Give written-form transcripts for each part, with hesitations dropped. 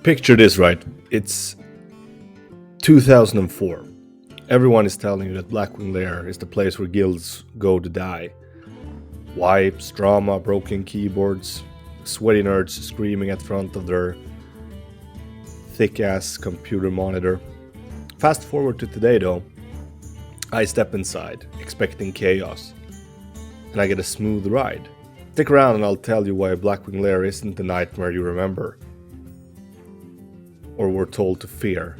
Picture this, right? It's 2004. Everyone is telling you that Blackwing Lair is the place where guilds go to die. Wipes, drama, broken keyboards, sweaty nerds screaming at front of their thick-ass computer monitor. Fast forward to today though, I step inside, expecting chaos, and I get a smooth ride. Stick around and I'll tell you why Blackwing Lair isn't the nightmare you remember, or were told to fear.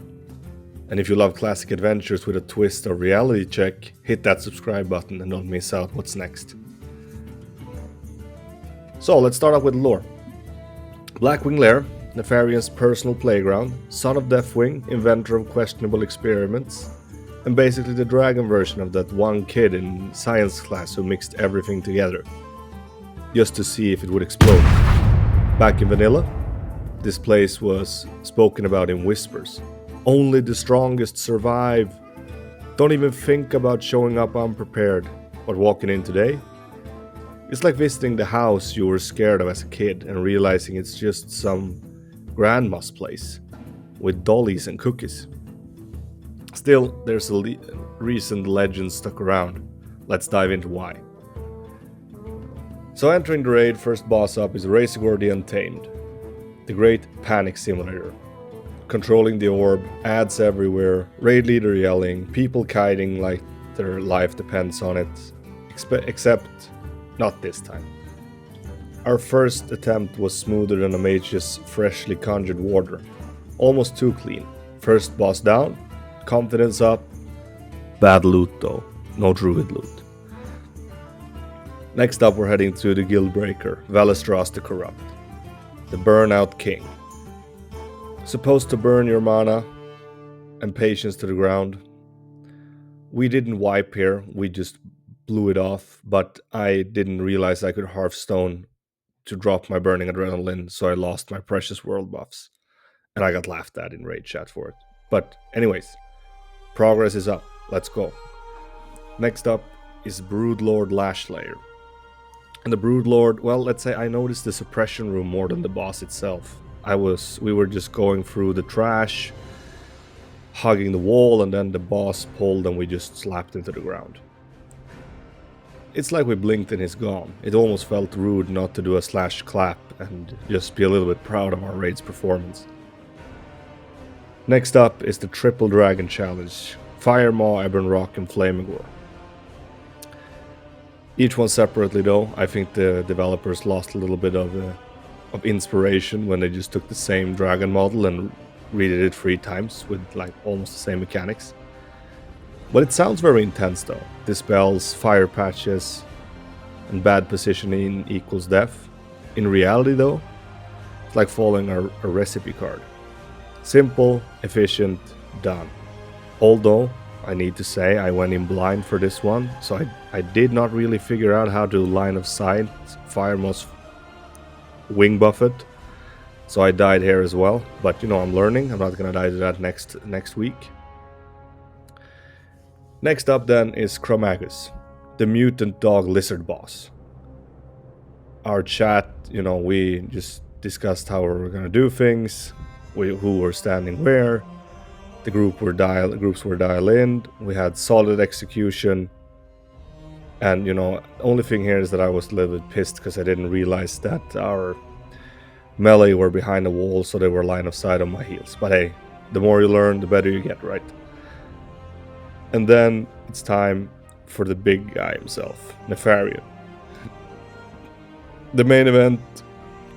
And if you love classic adventures with a twist or reality check, hit that subscribe button and don't miss out what's next. So let's start off with lore. Blackwing Lair, Nefarian's personal playground, son of Deathwing, inventor of questionable experiments, and basically the dragon version of that one kid in science class who mixed everything together, just to see if it would explode. Back in vanilla, this place was spoken about in whispers. Only the strongest survive. Don't even think about showing up unprepared. But walking in today, it's like visiting the house you were scared of as a kid and realizing it's just some grandma's place with dollies and cookies. Still, there's a recent legend stuck around. Let's dive into why. So entering the raid, first boss up is Razorgore the Untamed, the great panic simulator. Controlling the orb, ads everywhere, raid leader yelling, people kiting like their life depends on it, except not this time. Our first attempt was smoother than a mage's freshly conjured water, almost too clean. First boss down, confidence up, bad loot though, no druid loot. Next up we're heading to the guild breaker, Valestras the Corrupt, the burnout king. Supposed to burn your mana and patience to the ground. We didn't wipe here, we just blew it off, but I didn't realize I could hearthstone to drop my burning adrenaline, so I lost my precious world buffs. And I got laughed at in raid chat for it. But anyways, progress is up, let's go. Next up is Broodlord Lashlayer. And the Broodlord, well, let's say I noticed the suppression room more than the boss itself. We were just going through the trash, hugging the wall, and then the boss pulled and we just slapped into the ground. It's like we blinked and he's gone. It almost felt rude not to do a slash clap and just be a little bit proud of our raid's performance. Next up is the Triple Dragon Challenge, Firemaw, Ebon Rock, and Flamingore. Each one separately though, I think the developers lost a little bit of inspiration when they just took the same dragon model and redid it 3 times with like almost the same mechanics. But it sounds very intense though. Dispels, fire patches, and bad positioning equals death. In reality though, it's like following a recipe card. Simple, efficient, done. Although, I need to say I went in blind for this one, so I did not really figure out how to line of sight Firemaw's wing buffet, so I died here as well. But you know, I'm learning. I'm not gonna die to that next week. Next up then is Chromagus, the mutant dog lizard boss. Our chat, you know, we just discussed how we were gonna do things, who were standing where. The groups were dialed in. We had solid execution. And, you know, the only thing here is that I was a little bit pissed because I didn't realize that our melee were behind the wall, so they were line of sight on my heels. But hey, the more you learn, the better you get, right? And then it's time for the big guy himself, Nefarian. The main event,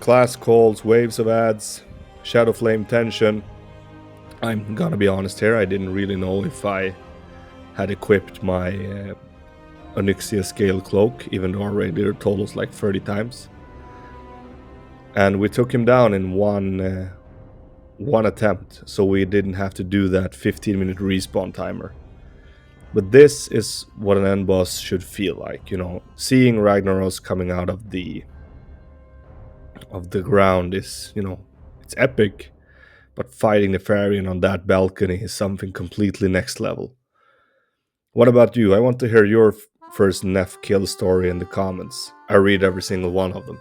class calls, waves of ads, shadow flame tension. I'm gonna be honest here, I didn't really know if I had equipped my Onyxia scale cloak, even though our radiator told us like 30 times. And we took him down in one attempt, so we didn't have to do that 15-minute respawn timer. But this is what an end boss should feel like, you know. Seeing Ragnaros coming out of the ground is, you know, it's epic. But fighting the Nefarian on that balcony is something completely next level. What about you? I want to hear your first Nef kill story in the comments. I read every single one of them.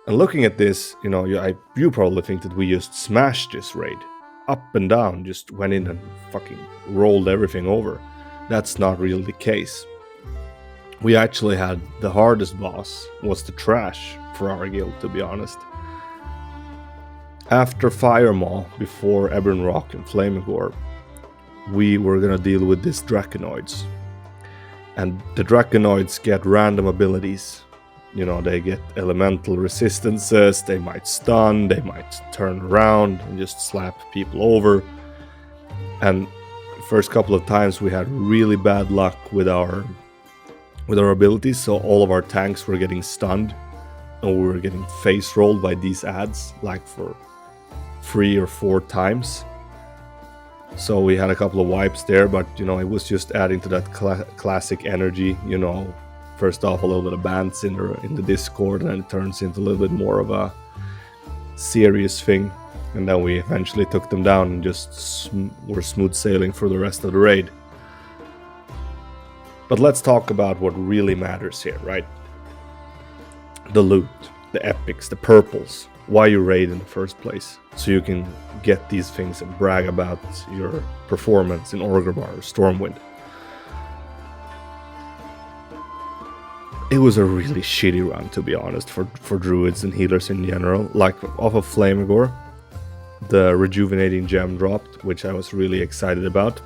And looking at this, you probably think that we just smashed this raid. Up and down, just went in and fucking rolled everything over. That's not really the case. We actually had the hardest boss was the trash for our guild, to be honest. After Firemaw, before Ebon Rock and Flaming Core, we were gonna deal with these Draconoids. And the Draconoids get random abilities. They get elemental resistances, they might stun, they might turn around and just slap people over. And first couple of times we had really bad luck with our abilities, so all of our tanks were getting stunned and we were getting face rolled by these ads like for 3 or 4 times. So we had a couple of wipes there, but it was just adding to that classic energy. First off, a little bit of bans in the Discord, and then it turns into a little bit more of a serious thing. And then we eventually took them down and just were smooth sailing for the rest of the raid. But let's talk about what really matters here, right? The loot, the epics, the purples. Why you raid in the first place. So you can get these things and brag about your performance in Orgrimmar or Stormwind. It was a really shitty run, to be honest, for druids and healers in general. Like, off of Flamegore, the rejuvenating gem dropped, which I was really excited about.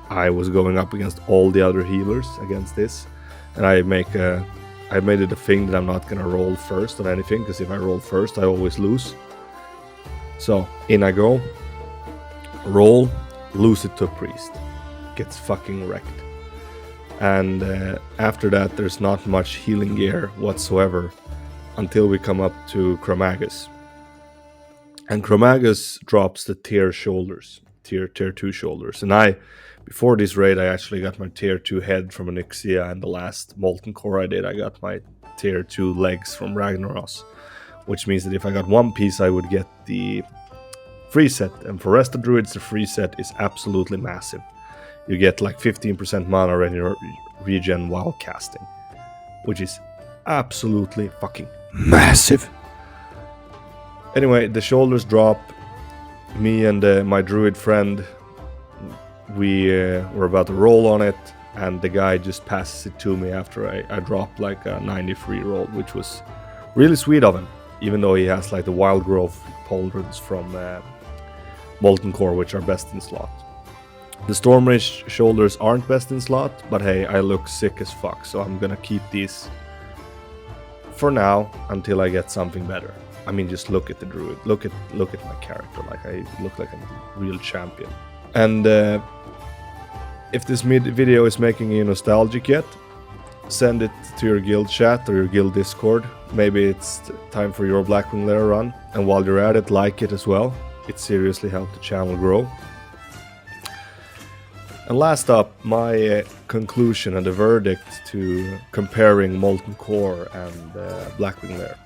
I was going up against all the other healers against this, and I made it a thing that I'm not gonna roll first on anything, because if I roll first, I always lose. So, in I go, roll, lose it to a priest. Gets fucking wrecked. And after that, there's not much healing gear whatsoever until we come up to Chromagus. And Chromagus drops the tier shoulders, tier 2 shoulders. And before this raid, I actually got my tier 2 head from Onyxia, and the last Molten Core I did, I got my tier 2 legs from Ragnaros. Which means that if I got one piece, I would get the free set. And for rest of druids, the free set is absolutely massive. You get like 15% mana regen while casting, which is absolutely fucking massive. Anyway, the shoulders drop. Me and my druid friend, we were about to roll on it, and the guy just passes it to me after I dropped like a 93 roll, which was really sweet of him, even though he has like the wild growth pauldrons from Molten Core, which are best in slot. The Stormrage shoulders aren't best in slot, but hey, I look sick as fuck, so I'm gonna keep these for now until I get something better. I mean, just look at the druid, look at my character, like I look like a real champion. And if this video is making you nostalgic yet, send it to your guild chat or your guild Discord. Maybe it's time for your Blackwing Lair run, and while you're at it, like it as well. It seriously helped the channel grow. And last up, my conclusion and the verdict to comparing Molten Core and Blackwing Lair.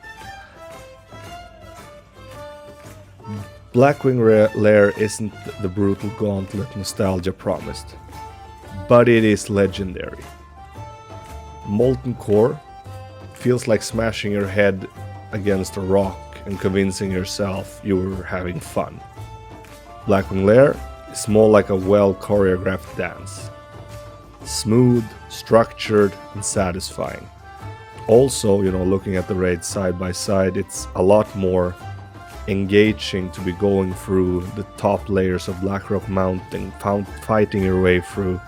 Blackwing Lair isn't the brutal gauntlet nostalgia promised, but it is legendary. Molten Core feels like smashing your head against a rock and convincing yourself you were having fun. Blackwing Lair is more like a well-choreographed dance. Smooth, structured, and satisfying. Also, looking at the raids side by side, it's a lot more engaging to be going through the top layers of Blackrock Mountain, fighting your way through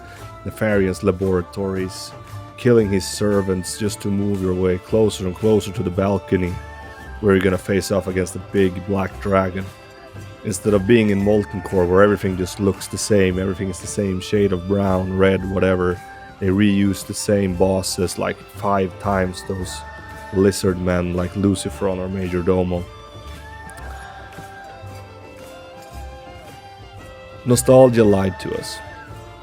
nefarious laboratories, killing his servants just to move your way closer and closer to the balcony where you're gonna face off against a big black dragon. Instead of being in Molten Core where everything just looks the same, everything is the same shade of brown, red, whatever. They reuse the same bosses like 5 times, those lizard men like Lucifron or Major Domo. Nostalgia lied to us,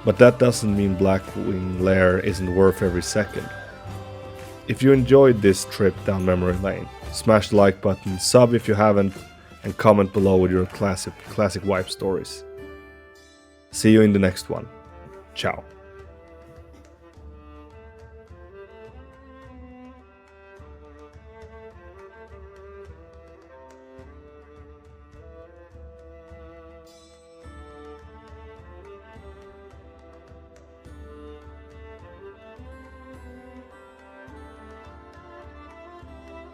but that doesn't mean Blackwing Lair isn't worth every second. If you enjoyed this trip down memory lane, smash the like button, sub if you haven't, and comment below with your classic wipe stories. See you in the next one. Ciao.